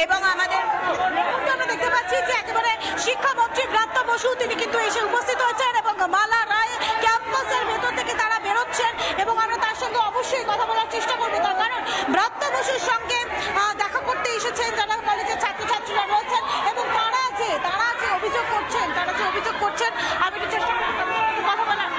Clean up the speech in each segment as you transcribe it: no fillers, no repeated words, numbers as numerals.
এবং আমাদের আমরা দেখতে পাচ্ছি যে একেবারে শিক্ষামন্ত্রী ব্রাত্য বসু তিনি কিন্তু এসে উপস্থিত হয়েছেন এবং মালা রায় ক্যাম্পাসের ভেতর থেকে তারা বেরোচ্ছেন এবং আমরা তার সঙ্গে অবশ্যই কথা বলার চেষ্টা করবো, তার কারণ ব্রাত্য বসুর সঙ্গে দেখা করতে এসেছেন যারা কলেজের ছাত্রছাত্রীরা রয়েছেন এবং তারা যে অভিযোগ করছেন আমি একটু চেষ্টা করবো কথা বলার।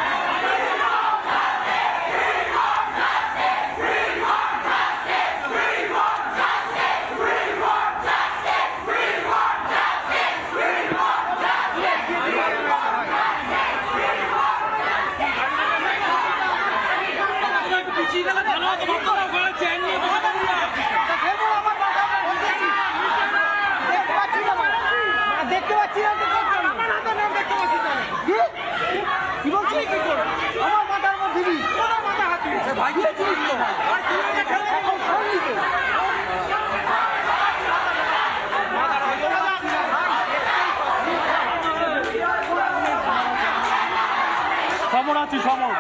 দেখতে পাচ্ছি না কি বলছি আমার মাথার মধ্যে মাথা হাত ভাই সমর আছি সমর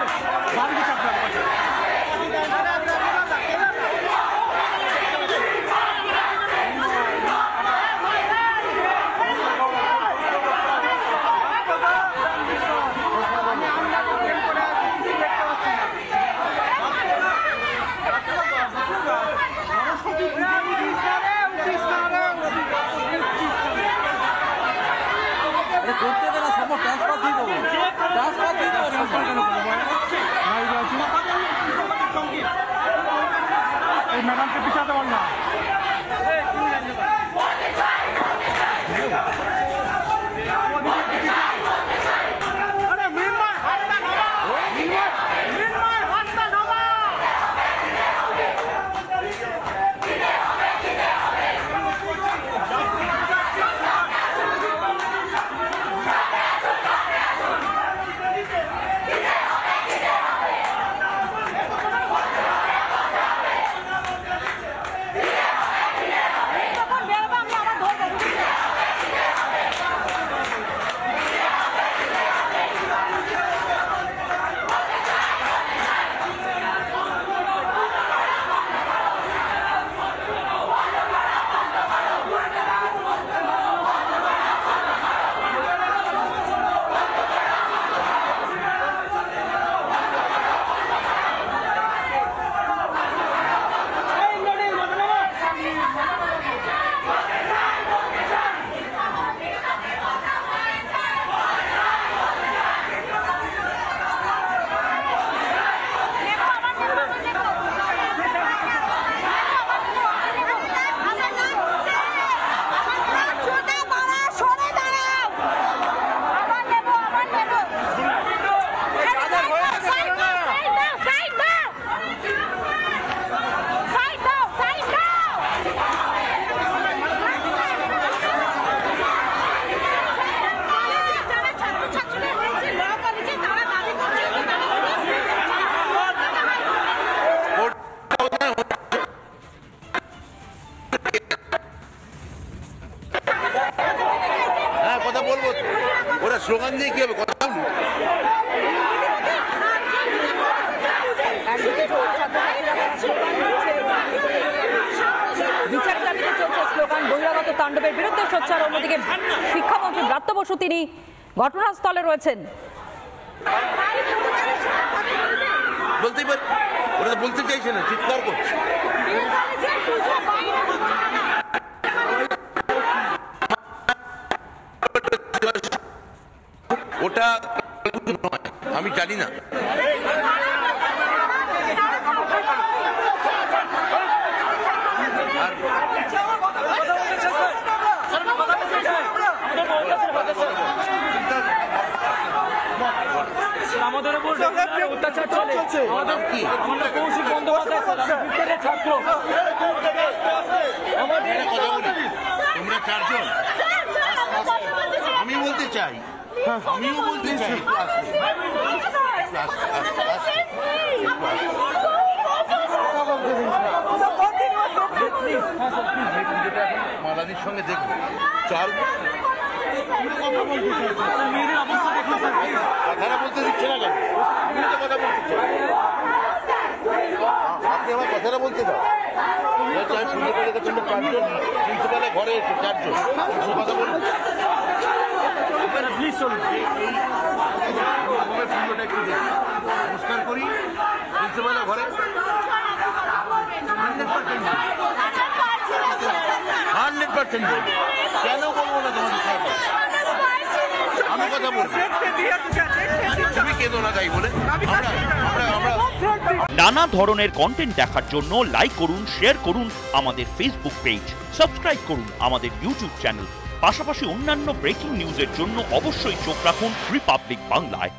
ম্যাডামকে পিছাতে পার না স্লোগান দিয়ে কি হবে কথা বলুন। বিচারের দাবিতে চলছে স্লোগান, বহিরাগত তাণ্ডবের বিরুদ্ধে সোচ্চার। অন্যদিকে শিক্ষামন্ত্রী ব্রাত্য বসু তিনি ঘটনাস্থলে রয়েছেন। বলতেই পারি, ওরা তো বলতে চাইছে না, চিৎকার করছে। ওটা আমি জানি না। আমাদের উপর অত্যাচার চলছে। আমাদের কি কৌশিক বন্দ্যোপাধ্যায় ছাত্র তোমরা চারজন, আমি বলতে চাই, আমিও বলতে চাই, মালাদির সঙ্গে দেখবো চার কথাটা বলতে দিচ্ছে না কেন? কথা বলতে চাই। আপনি আমার কথাটা বলতে দাও। পুজো করে দেখুন চারজন প্রিন্সিপালের ঘরে এসে চারজন আমি কথা বলবো। প্লিজ চলুন পুজোটা একটু দেখি, নমস্কার করি প্রিন্সিপালের ঘরে। 100% কেন বলবো না তোমাদের সাথে? আমি কথা বলবো, তুমি কেঁদো না তাই বলে। আমরা নানা ধরনের কন্টেন্ট দেখার জন্য লাইক করুন, শেয়ার করুন আমাদের ফেসবুক পেজ, সাবস্ক্রাইব করুন আমাদের ইউটিউব চ্যানেল। পাশাপাশি অন্যান্য ব্রেকিং নিউজের জন্য অবশ্যই চোখ রাখুন রিপাবলিক বাংলায়।